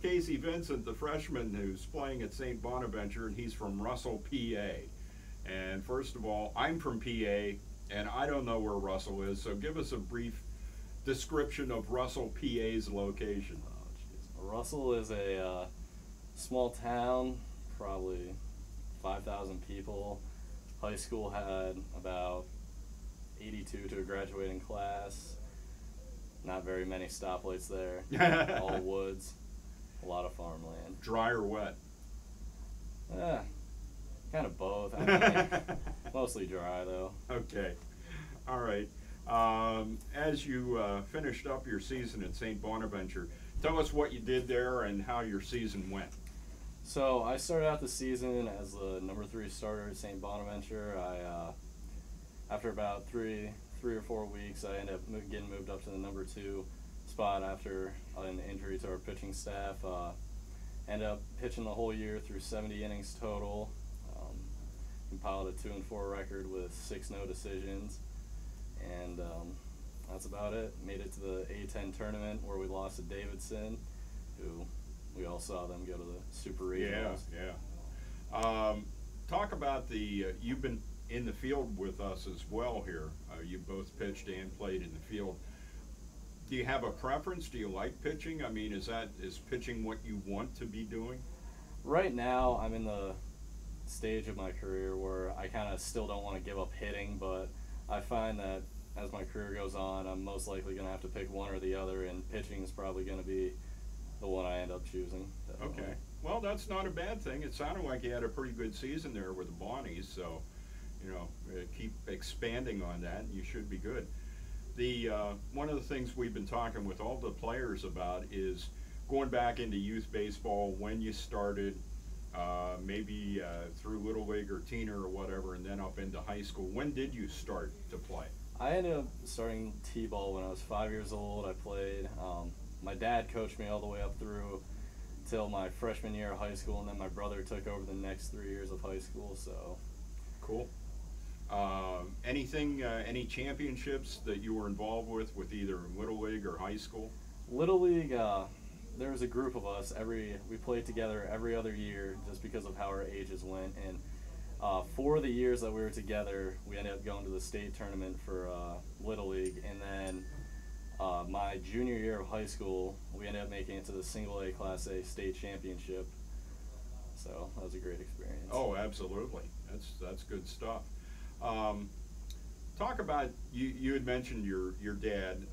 with Casey Vincent, the freshman who's playing at St. Bonaventure, and he's from Russel, PA. And first of all, I'm from PA, and I don't know where Russel is, so give us a brief description of Russel, PA's location. Russell is a small town, probably 5,000 people. High school had about 82 to a graduating class. Not very many stoplights there. All woods, a lot of farmland. Dry or wet? Kind of both. I mean, mostly dry though. Okay, all right. As you finished up your season at St. Bonaventure, tell us what you did there and how your season went. So I started out the season as the number 3 starter at St. Bonaventure. After about three or 4 weeks, I ended up getting moved up to the number 2 spot after an injury to our pitching staff. Ended up pitching the whole year through 70 innings total. Compiled a 2-4 record with 6 no decisions, and that's about it. Made it to the A10 tournament where we lost to Davidson, who we all saw them go to the Super Regionals. Yeah. Talk about you've been in the field with us as well here. You both pitched and played in the field. Do you have a preference? Do you like pitching? I mean, is pitching what you want to be doing? Right now, I'm in the stage of my career where I kind of still don't want to give up hitting, but I find that as my career goes on, I'm most likely going to have to pick one or the other, and pitching is probably going to be the one I end up choosing. Definitely. Okay. Well, that's not a bad thing. It sounded like you had a pretty good season there with the Bonnies, so keep expanding on that, and you should be good. One of the things we've been talking with all the players about is going back into youth baseball, when you started, maybe through Little League or Teen or whatever, and then up into high school. When did you start to play? I ended up starting T-ball when I was 5 years old. I played. My dad coached me all the way up through till my freshman year of high school, and then my brother took over the next 3 years of high school. So cool. Any championships that you were involved with either Little League or high school? Little League, there was a group of us. We played together every other year just because of how our ages went. And for the years that we were together, we ended up going to the state tournament for Little League. And then my junior year of high school, we ended up making it to the single A Class A state championship. So that was a great experience. Oh, absolutely. That's good stuff. Talk about, you had mentioned your dad.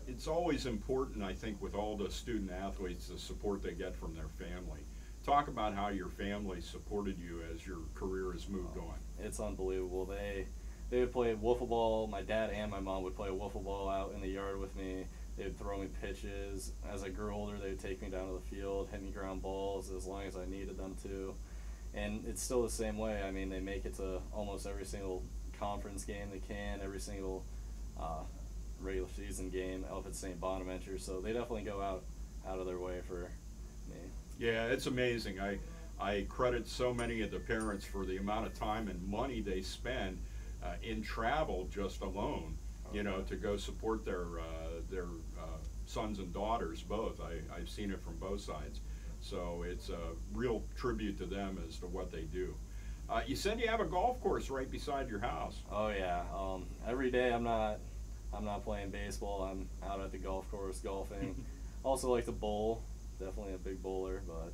It's always important, I think, with all the student athletes, the support they get from their family. Talk about how your family supported you as your career has moved on. It's unbelievable. They would play wiffle ball. My dad and my mom would play wiffle ball out in the yard with me. They would throw me pitches. As I grew older, they would take me down to the field, hit me ground balls as long as I needed them to. And it's still the same way. I mean, they make it to almost every single conference game they can, every single regular season game up at St. Bonaventure. So they definitely go out of their way for me. Yeah, it's amazing. I credit so many of the parents for the amount of time and money they spend in travel just alone, to go support their sons and daughters both. I've seen it from both sides. So it's a real tribute to them as to what they do. You said you have a golf course right beside your house. Oh yeah. Every day I'm not playing baseball. I'm out at the golf course golfing. Also like to bowl. Definitely a big bowler, but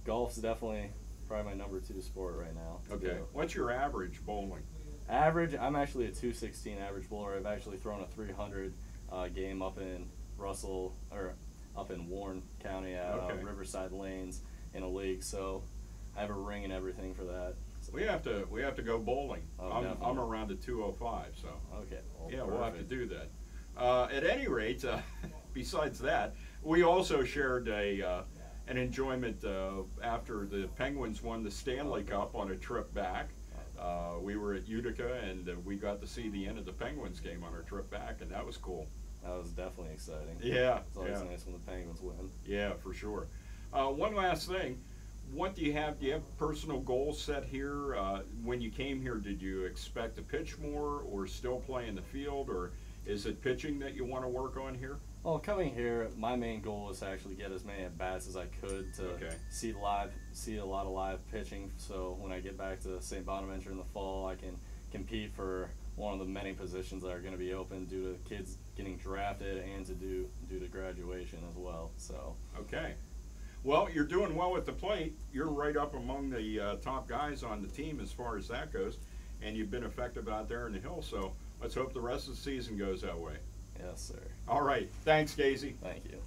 golf's definitely probably my number 2 sport right now. Okay. What's your average bowling? Average, I'm actually a 216 average bowler. I've actually thrown a 300 game up in Russell, or up in Warren County at Riverside Lanes in a league. So I have a ring and everything for that. So we have to go bowling. Oh, I'm around at 205, so okay. Well, yeah, perfect. We'll have to do that. At any rate, besides that, we also shared an enjoyment after the Penguins won the Stanley Cup on a trip back. We were at Utica, and we got to see the end of the Penguins game on our trip back, and that was cool. That was definitely exciting. Yeah. It's always nice when the Penguins win. Yeah, for sure. One last thing. What do you have? Do you have personal goals set here? When you came here, did you expect to pitch more or still play in the field, or is it pitching that you want to work on here? Well, coming here, my main goal was to actually get as many at bats as I could to see a lot of live pitching. So when I get back to St. Bonaventure in the fall, I can compete for one of the many positions that are going to be open due to kids getting drafted and due to graduation as well. So okay. Well, you're doing well at the plate. You're right up among the top guys on the team as far as that goes, and you've been effective out there in the hill. So let's hope the rest of the season goes that way. Yes, sir. All right. Thanks, Casey. Thank you.